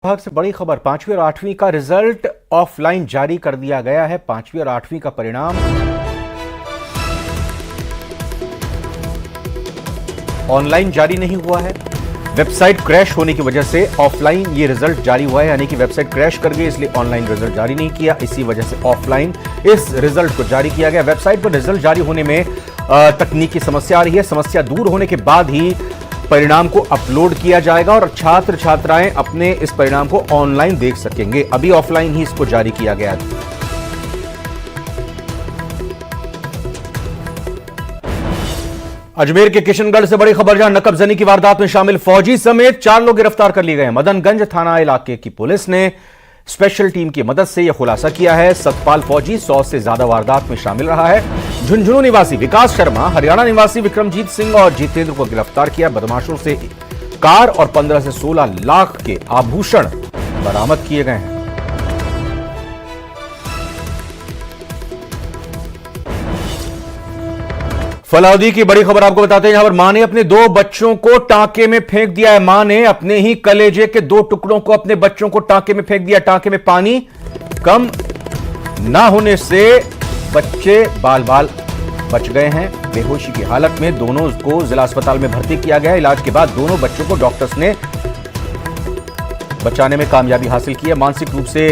विभाग से बड़ी खबर, 5वीं और 8वीं का रिजल्ट ऑफलाइन जारी कर दिया गया है। 5वीं और 8वीं का परिणाम ऑनलाइन जारी नहीं हुआ है। वेबसाइट क्रैश होने की वजह से ऑफलाइन ये रिजल्ट जारी हुआ है, यानी कि वेबसाइट क्रैश कर गई, इसलिए ऑनलाइन रिजल्ट जारी नहीं किया। इसी वजह से ऑफलाइन इस रिजल्ट को जारी किया गया। वेबसाइट पर रिजल्ट जारी होने में तकनीकी समस्या आ रही है। समस्या दूर होने के बाद ही परिणाम को अपलोड किया जाएगा और छात्र छात्राएं अपने इस परिणाम को ऑनलाइन देख सकेंगे। अभी ऑफलाइन ही इसको जारी किया गया है। अजमेर के किशनगढ़ से बड़ी खबर, जहां नकबजनी की वारदात में शामिल फौजी समेत 4 लोग गिरफ्तार कर लिए गए। मदनगंज थाना इलाके की पुलिस ने स्पेशल टीम की मदद से यह खुलासा किया है। सतपाल फौजी 100 से ज्यादा वारदात में शामिल रहा है। झुंझुनू निवासी विकास शर्मा, हरियाणा निवासी विक्रमजीत सिंह और जितेंद्र को गिरफ्तार किया। बदमाशों से कार और 15 से 16 लाख के आभूषण बरामद किए गए हैं। फलौदी की बड़ी खबर आपको बताते हैं, यहां पर मां ने अपने 2 बच्चों को टांके में फेंक दिया है। मां ने अपने ही कलेजे के 2 टुकड़ों को अपने बच्चों को टांके में फेंक दिया। टांके में पानी कम ना होने से बच्चे बाल बाल बच गए हैं। बेहोशी की हालत में दोनों को जिला अस्पताल में भर्ती किया गया। इलाज के बाद दोनों बच्चों को डॉक्टर्स ने बचाने में कामयाबी हासिल की है। मानसिक रूप से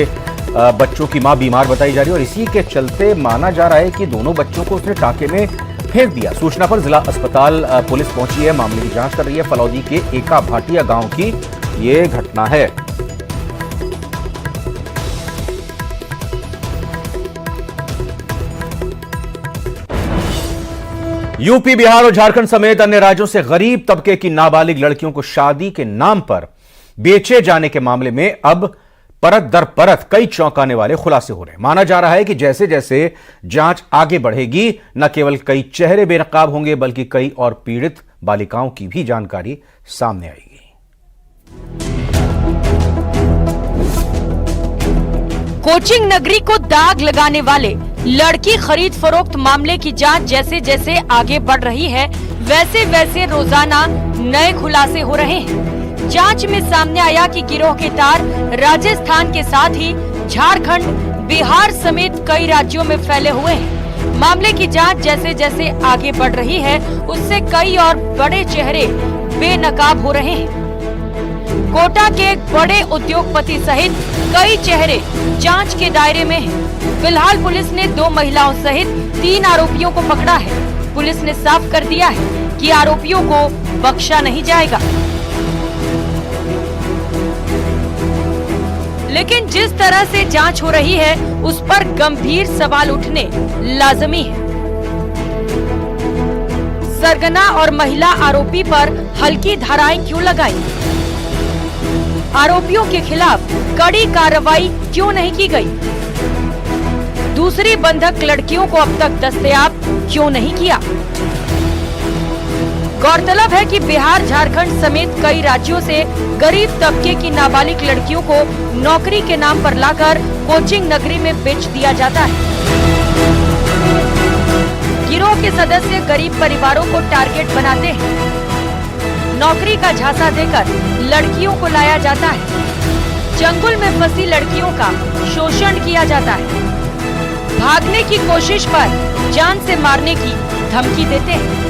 बच्चों की मां बीमार बताई जा रही है और इसी के चलते माना जा रहा है कि दोनों बच्चों को उसने टांके में फेंक दिया। सूचना पर जिला अस्पताल पुलिस पहुंची है, मामले की जांच कर रही है। फलौदी के एका भाटिया गांव की यह घटना है। यूपी, बिहार और झारखंड समेत अन्य राज्यों से गरीब तबके की नाबालिग लड़कियों को शादी के नाम पर बेचे जाने के मामले में अब परत दर परत कई चौंकाने वाले खुलासे हो रहे हैं। माना जा रहा है कि जैसे जैसे जांच आगे बढ़ेगी, न केवल कई चेहरे बेनकाब होंगे बल्कि कई और पीड़ित बालिकाओं की भी जानकारी सामने आएगी। कोचिंग नगरी को दाग लगाने वाले लड़की खरीद फरोख्त मामले की जांच जैसे जैसे आगे बढ़ रही है, वैसे वैसे रोजाना नए खुलासे हो रहे हैं। जांच में सामने आया कि गिरोह के तार राजस्थान के साथ ही झारखंड, बिहार समेत कई राज्यों में फैले हुए हैं। मामले की जांच जैसे जैसे आगे बढ़ रही है, उससे कई और बड़े चेहरे बेनकाब हो रहे हैं। कोटा के एक बड़े उद्योगपति सहित कई चेहरे जांच के दायरे में हैं। फिलहाल पुलिस ने 2 महिलाओं सहित 3 आरोपियों को पकड़ा है। पुलिस ने साफ कर दिया है कि आरोपियों को बख्शा नहीं जाएगा। लेकिन जिस तरह से जांच हो रही है, उस पर गंभीर सवाल उठने लाजमी है। सरगना और महिला आरोपी पर हल्की धाराएं क्यों लगाई? आरोपियों के खिलाफ कड़ी कार्रवाई क्यों नहीं की गई? दूसरी बंधक लड़कियों को अब तक दस्तयाब क्यों नहीं किया? गौरतलब है कि बिहार, झारखंड समेत कई राज्यों से गरीब तबके की नाबालिग लड़कियों को नौकरी के नाम पर लाकर कोचिंग नगरी में बेच दिया जाता है। गिरोह के सदस्य गरीब परिवारों को टारगेट बनाते हैं। नौकरी का झांसा देकर लड़कियों को लाया जाता है। जंगल में फंसी लड़कियों का शोषण किया जाता है। भागने की कोशिश पर जान से मारने की धमकी देते हैं।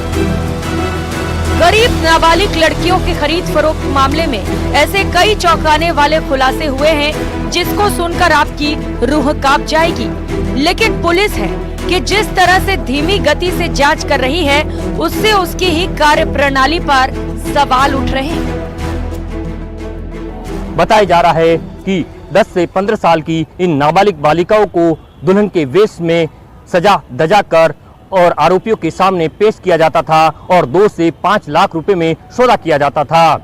गरीब नाबालिग लड़कियों के खरीद फरोख्त मामले में ऐसे कई चौंकाने वाले खुलासे हुए हैं, जिसको सुनकर आपकी रूह कांप जाएगी। लेकिन पुलिस है कि जिस तरह से धीमी गति से जांच कर रही है, उससे उसकी ही कार्यप्रणाली पर सवाल उठ रहे हैं। बताया जा रहा है कि 10 से 15 साल की इन नाबालिग बालिकाओं को दुल्हन के वेश में सजा धजा कर और आरोपियों के सामने पेश किया जाता था और 2 से 5 लाख रुपए में सौदा किया जाता था।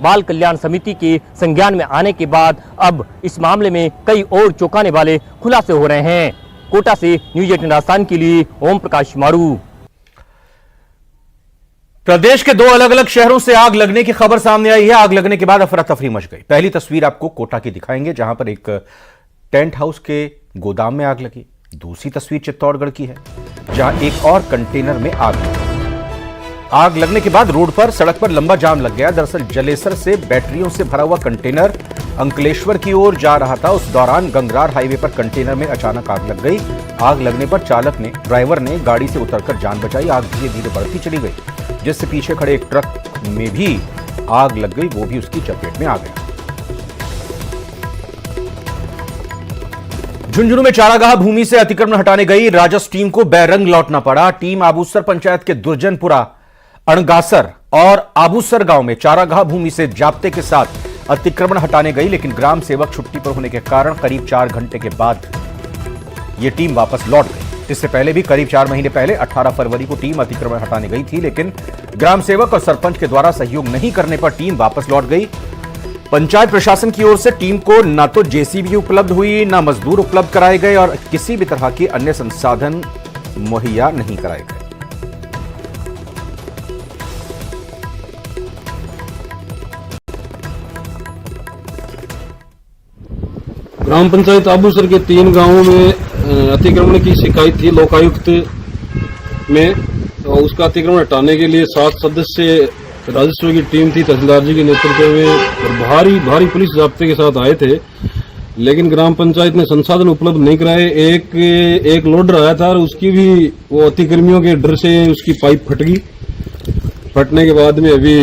बाल कल्याण समिति के संज्ञान में आने के बाद अब इस मामले में कई और चौंकाने वाले खुलासे हो रहे हैं। कोटा से न्यूज़ 18 राजस्थान के लिए ओम प्रकाश मारू। प्रदेश के 2 अलग अलग शहरों से आग लगने की खबर सामने आई है। आग लगने के बाद अफरा तफरी मच गई। पहली तस्वीर आपको कोटा की दिखाएंगे, जहां पर एक टेंट हाउस के गोदाम में आग लगी। दूसरी तस्वीर चित्तौड़गढ़ की है, जहां एक और कंटेनर में आग लगी। आग लगने के बाद रोड पर, सड़क पर लंबा जाम लग गया। दरअसल जलेसर से बैटरियों से भरा हुआ कंटेनर अंकलेश्वर की ओर जा रहा था। उस दौरान गंगरार हाईवे पर कंटेनर में अचानक आग लग गई। आग लगने पर ड्राइवर ने गाड़ी से उतरकर जान बचाई। आग धीरे धीरे बढ़ती चली गई, जिससे पीछे खड़े एक ट्रक में भी आग लग गई, वो भी उसकी चपेट में आ गया। झुंझुनू में चारागाह भूमि से अतिक्रमण हटाने गई राजस्व टीम को बैरंग लौटना पड़ा। टीम आबूसर पंचायत के दुर्जनपुरा, अणगासर और आबूसर गांव में चारागाह भूमि से जाब्ते के साथ अतिक्रमण हटाने गई, लेकिन ग्राम सेवक छुट्टी पर होने के कारण करीब 4 घंटे के बाद यह टीम वापस लौट गई। इससे पहले भी करीब 4 महीने पहले 18 फरवरी को टीम अतिक्रमण हटाने गई थी, लेकिन ग्राम सेवक और सरपंच के द्वारा सहयोग नहीं करने पर टीम वापस लौट गई। पंचायत प्रशासन की ओर से टीम को न तो जेसीबी उपलब्ध हुई, न मजदूर उपलब्ध कराए गए और किसी भी तरह के अन्य संसाधन मुहैया नहीं कराए गए। ग्राम पंचायत आबूसर के 3 गांवों में अतिक्रमण की शिकायत थी लोकायुक्त में, तो उसका अतिक्रमण हटाने के लिए 7 सदस्य राजस्व की टीम थी तहसीलदार जी के नेतृत्व में और भारी पुलिस जाब्ते के साथ आए थे, लेकिन ग्राम पंचायत ने संसाधन उपलब्ध नहीं कराए। एक लोडर आया था और उसकी भी वो अतिक्रमियों के डर से उसकी पाइप फट गई। फटने के बाद में अभी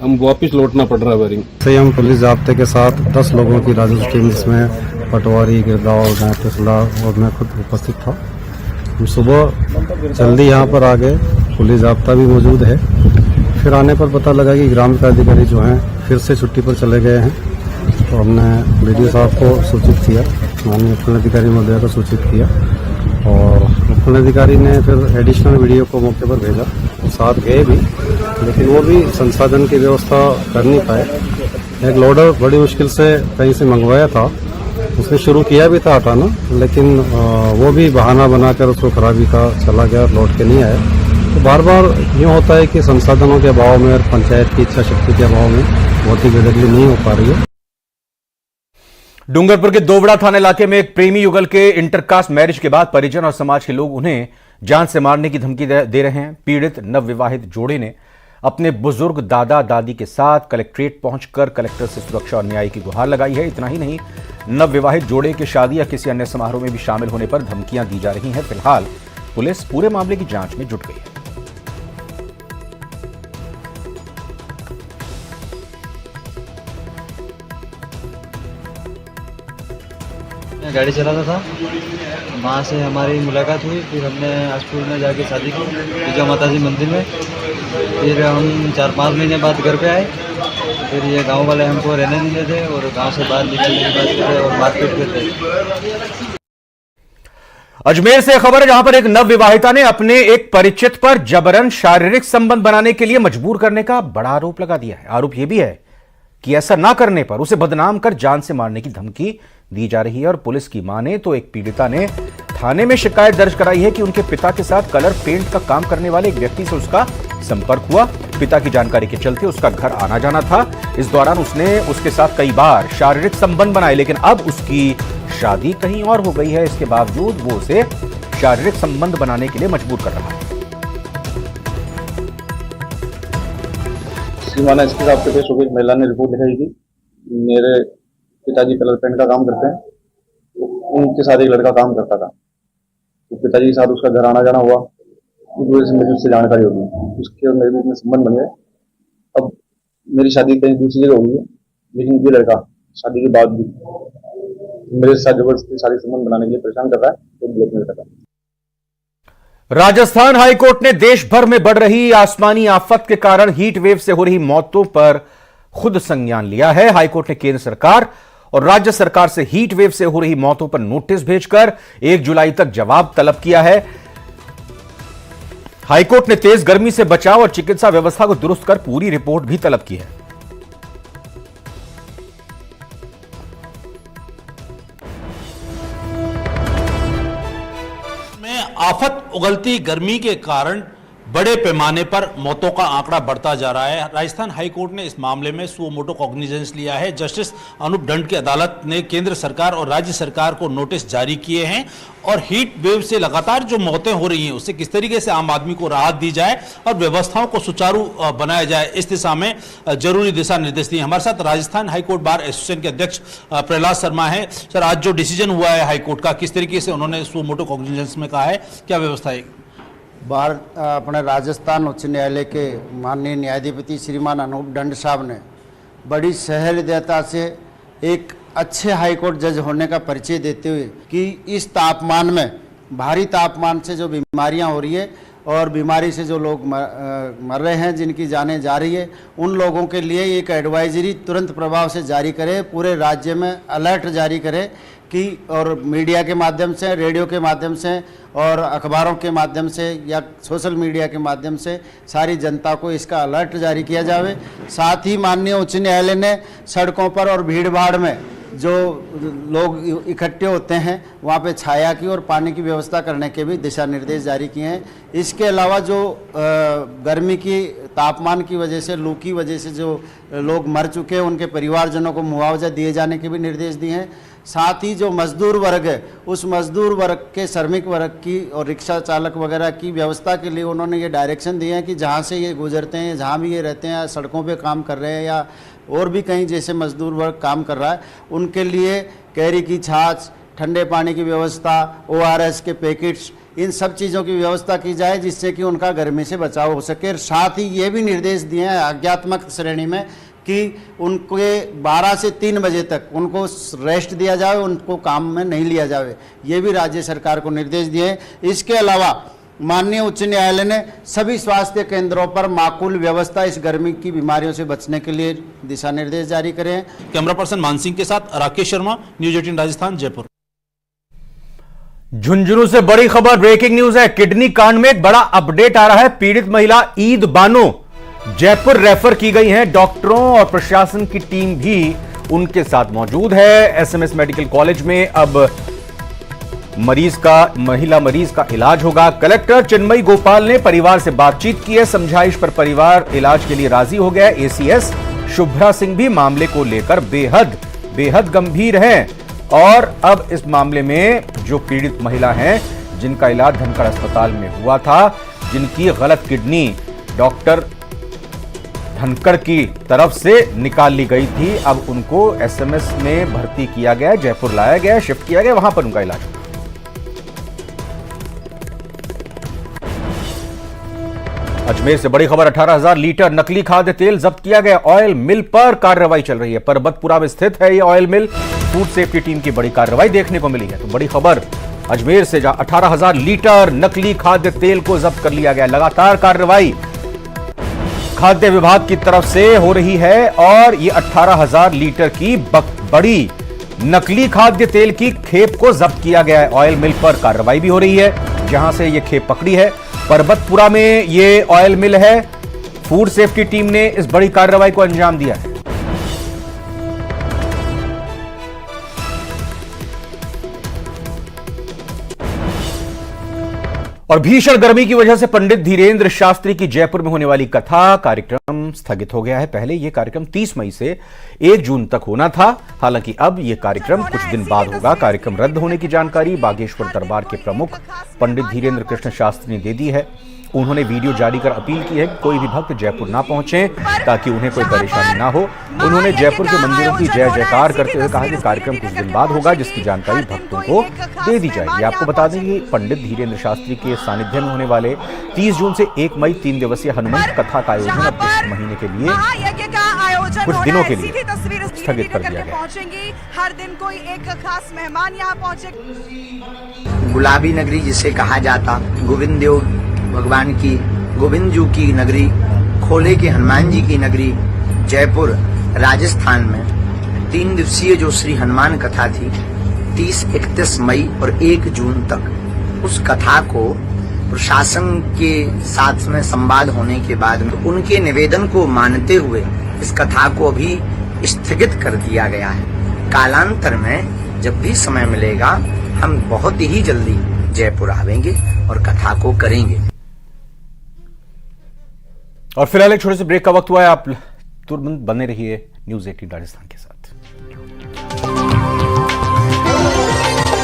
हम वापस लौटना पड़ रहा है बारी। हम पुलिस जाब्ते के साथ 10 लोगों की राजस्व टीम, जिसमें पटवारी, गिरगांव, मैं तहसीलदार और मैं खुद उपस्थित था। हम सुबह जल्दी यहाँ पर आ गए, पुलिस जाब्ता भी मौजूद है। फिर आने पर पता लगा कि ग्राम अधिकारी जो हैं फिर से छुट्टी पर चले गए हैं, तो हमने बीडीओ साहब को सूचित किया, माननीय उपखंड अधिकारी महोदय को सूचित किया और उपखंड अधिकारी ने फिर एडिशनल वीडियो को मौके पर भेजा। साथ गए भी, लेकिन वो भी संसाधन की व्यवस्था कर नहीं पाए। एक लोडर बड़ी मुश्किल से कहीं से मंगवाया था, उसने शुरू किया भी था हटाना, लेकिन वो भी बहाना बनाकर उसको खराबी का चला गया और लौट के नहीं आया। तो बार बार यूँ होता है कि संसाधनों के अभाव में और पंचायत की इच्छा शक्ति के अभाव में बहुत ही बेदखली नहीं हो पा रही है। डूंगरपुर के दोवड़ा थाना इलाके में एक प्रेमी युगल के इंटरकास्ट मैरिज के बाद परिजन और समाज के लोग उन्हें जान से मारने की धमकी दे रहे हैं। पीड़ित नवविवाहित जोड़े ने अपने बुजुर्ग दादा दादी के साथ कलेक्ट्रेट पहुंचकर कलेक्टर से सुरक्षा और न्याय की गुहार लगाई है। इतना ही नहीं, नवविवाहित जोड़े के शादी या किसी अन्य समारोह में भी शामिल होने पर धमकियां दी जा रही हैं। फिलहाल पुलिस पूरे मामले की जांच में जुट गई है। गाड़ी चलाता था, वहाँ से हमारी मुलाकात हुई। फिर हमने आजपुर में जाके शादी की पूजा माता जी मंदिर में। फिर हम 4-5 महीने बाद घर पे आए। फिर ये गांव वाले हमको रहने नहीं देते और गांव से बाहर निकलने की बात करते और मारपीट करते। अजमेर से खबर है, जहां पर एक नवविवाहिता ने अपने एक परिचित पर जबरन शारीरिक संबंध बनाने के लिए मजबूर करने का बड़ा आरोप लगा दिया है। आरोप यह भी है कि ऐसा ना करने पर उसे बदनाम कर जान से मारने की धमकी दी जा रही है। और पुलिस की माने तो एक पीड़िता ने थाने में शिकायत दर्ज कराई है कि उनके पिता के साथ कलर पेंट का काम करने वाले एक व्यक्ति से उसका संपर्क हुआ। पिता की जानकारी के चलते उसका घर आना जाना था। इस दौरान उसने उसके साथ कई बार शारीरिक संबंध बनाए, लेकिन अब उसकी शादी कहीं और हो गई है। इसके बावजूद वो उसे शारीरिक संबंध बनाने के लिए मजबूर कर रहा है। सीमाना इसके हिसाब से पेश हो गई। महिला ने रिपोर्ट लिखाई कि मेरे पिताजी कलर पेंट का काम करते हैं, तो उनके साथ एक लड़का काम करता था, तो पिताजी के साथ उसका घर आना जाना हुआ। उस वजह से मुझे उससे जानकारी होगी, उसके और मेरे बीच में संबंध बन गए। अब मेरी शादी कहीं दूसरी जगह हुई है, लेकिन ये लड़का शादी के बाद भी मेरे साथ जबरदस्ती शादी संबंध बनाने के लिए परेशान कर रहा है, तो ब्लैकमेल कर रहा है। राजस्थान हाईकोर्ट ने देश भर में बढ़ रही आसमानी आफत के कारण हीट वेव से हो रही मौतों पर खुद संज्ञान लिया है। हाईकोर्ट ने केंद्र सरकार और राज्य सरकार से हीट वेव से हो रही मौतों पर नोटिस भेजकर 1 जुलाई तक जवाब तलब किया है। हाईकोर्ट ने तेज गर्मी से बचाव और चिकित्सा व्यवस्था को दुरुस्त कर पूरी रिपोर्ट भी तलब की है। आफत उगलती गर्मी के कारण बड़े पैमाने पर मौतों का आंकड़ा बढ़ता जा रहा है। राजस्थान हाईकोर्ट ने इस मामले में सुओ मोटो कॉग्निजेंस लिया है। जस्टिस अनूप दंड की अदालत ने केंद्र सरकार और राज्य सरकार को नोटिस जारी किए हैं और हीट वेव से लगातार जो मौतें हो रही हैं उससे किस तरीके से आम आदमी को राहत दी जाए और व्यवस्थाओं को सुचारू बनाया जाए, इस दिशा में जरूरी दिशा निर्देश दिए। हमारे साथ राजस्थान हाईकोर्ट बार एसोसिएशन के अध्यक्ष प्रहलाद शर्मा है। सर, आज जो डिसीजन हुआ है हाईकोर्ट का, किस तरीके से उन्होंने सुओ मोटो कॉग्निजेंस में कहा है, क्या व्यवस्था है? बार अपने राजस्थान उच्च न्यायालय के माननीय न्यायाधिपति श्रीमान अनूप दंड साहब ने बड़ी सहृदयता से एक अच्छे हाईकोर्ट जज होने का परिचय देते हुए कि इस तापमान में, भारी तापमान से जो बीमारियां हो रही है और बीमारी से जो लोग मर रहे हैं, जिनकी जानें जा रही है, उन लोगों के लिए एक एडवाइजरी तुरंत प्रभाव से जारी करे, पूरे राज्य में अलर्ट जारी करे कि, और मीडिया के माध्यम से, रेडियो के माध्यम से और अखबारों के माध्यम से या सोशल मीडिया के माध्यम से सारी जनता को इसका अलर्ट जारी किया जावे। साथ ही माननीय उच्च न्यायालय ने सड़कों पर और भीड़ भाड़ में जो लोग इकट्ठे होते हैं वहाँ पे छाया की और पानी की व्यवस्था करने के भी दिशा निर्देश जारी किए हैं। इसके अलावा जो गर्मी की तापमान की वजह से, लू की वजह से जो लोग मर चुके हैं उनके परिवारजनों को मुआवजा दिए जाने के भी निर्देश दिए हैं। साथ ही जो मजदूर वर्ग है, उस मजदूर वर्ग के, श्रमिक वर्ग की और रिक्शा चालक वगैरह की व्यवस्था के लिए उन्होंने ये डायरेक्शन दिए हैं कि जहाँ से ये गुजरते हैं, जहाँ भी ये रहते हैं, सड़कों पे काम कर रहे हैं या और भी कहीं जैसे मजदूर वर्ग काम कर रहा है, उनके लिए कैरी की छाछ, ठंडे पानी की व्यवस्था, ORS के पैकेट्स, इन सब चीज़ों की व्यवस्था की जाए जिससे कि उनका गर्मी से बचाव हो सके। साथ ही ये भी निर्देश दिए हैं आज्ञात्मक श्रेणी में कि उनके 12 से 3 बजे तक उनको रेस्ट दिया जाए, उनको काम में नहीं लिया जाए, ये भी राज्य सरकार को निर्देश दिए हैं। इसके अलावा माननीय उच्च न्यायालय ने सभी स्वास्थ्य केंद्रों पर माकूल व्यवस्था इस गर्मी की बीमारियों से बचने के लिए दिशा निर्देश जारी करे हैं। कैमरा पर्सन मानसिंह के साथ राकेश शर्मा, न्यूज 18 राजस्थान, जयपुर। झुंझुनू से बड़ी खबर, ब्रेकिंग न्यूज है। किडनी कांड में एक बड़ा अपडेट आ रहा है। पीड़ित महिला ईद बानो जयपुर रेफर की गई हैं। डॉक्टरों और प्रशासन की टीम भी उनके साथ मौजूद है। SMS मेडिकल कॉलेज में अब महिला मरीज का इलाज होगा। कलेक्टर चिन्मयी गोपाल ने परिवार से बातचीत की है। समझाइश पर परिवार इलाज के लिए राजी हो गया। ACS शुभ्रा सिंह भी मामले को लेकर बेहद गंभीर हैं और अब इस मामले में जो पीड़ित महिला हैं, जिनका इलाज धनखड़ अस्पताल में हुआ था, जिनकी गलत किडनी डॉक्टर धनखड़ की तरफ से निकाल ली गई थी, अब उनको SMS में भर्ती किया गया, जयपुर लाया गया, शिफ्ट किया गया, वहां पर उनका इलाज। अजमेर से बड़ी खबर, 18,000 लीटर नकली खाद्य तेल जब्त किया गया। ऑयल मिल पर कार्रवाई चल रही है। परबतपुरा में स्थित है ये ऑयल मिल। फूड सेफ्टी टीम की बड़ी कार्रवाई देखने को मिली है। तो बड़ी खबर अजमेर से, जहां 18,000 लीटर नकली खाद्य तेल को जब्त कर लिया गया। लगातार कार्रवाई खाद्य विभाग की तरफ से हो रही है और ये 18,000 लीटर की बड़ी नकली खाद्य तेल की खेप को जब्त किया गया है। ऑयल मिल पर कार्रवाई भी हो रही है जहां से ये खेप पकड़ी है। परबतपुरा में ये ऑयल मिल है। फूड सेफ्टी टीम ने इस बड़ी कार्रवाई को अंजाम दिया है। और भीषण गर्मी की वजह से पंडित धीरेन्द्र शास्त्री की जयपुर में होने वाली कथा कार्यक्रम स्थगित हो गया है। पहले यह कार्यक्रम 30 मई से 1 जून तक होना था। हालांकि अब यह कार्यक्रम कुछ दिन बाद होगा। कार्यक्रम रद्द होने की जानकारी बागेश्वर दरबार के प्रमुख पंडित धीरेन्द्र कृष्ण शास्त्री ने दे दी है। उन्होंने वीडियो जारी कर अपील की है कि कोई भी भक्त जयपुर ना पहुंचे ताकि उन्हें कोई परेशानी ना हो। उन्होंने जयपुर के मंदिरों की जय जयकार करते हुए कहा कि कार्यक्रम कुछ दिन बाद होगा, जिसकी जानकारी भक्तों को दे दी जाएगी। आपको बता दें कि पंडित धीरेन्द्र शास्त्री के सानिध्य में होने वाले 30 जून से 1 मई 3 दिवसीय हनुमान कथा का आयोजन अब इस महीने के लिए कुछ दिनों के लिए स्थगित कर दिया गया। हर दिन कोई एक खास मेहमान यहाँ पहुँचे। गुलाबी नगरी जिसे कहा जाता, गोविंद देव भगवान की, गोविंद जी की नगरी, खोले के हनुमान जी की नगरी जयपुर राजस्थान में 3 दिवसीय जो श्री हनुमान कथा थी 30, 31 मई और 1 जून तक, उस कथा को प्रशासन के साथ में संवाद होने के बाद उनके निवेदन को मानते हुए इस कथा को अभी स्थगित कर दिया गया है। कालांतर में जब भी समय मिलेगा हम बहुत ही जल्दी जयपुर आवेंगे और कथा को करेंगे। और फिलहाल एक छोटे से ब्रेक का वक्त हुआ है, आप तुरंत बने रहिए न्यूज़ 18 राजस्थान के साथ।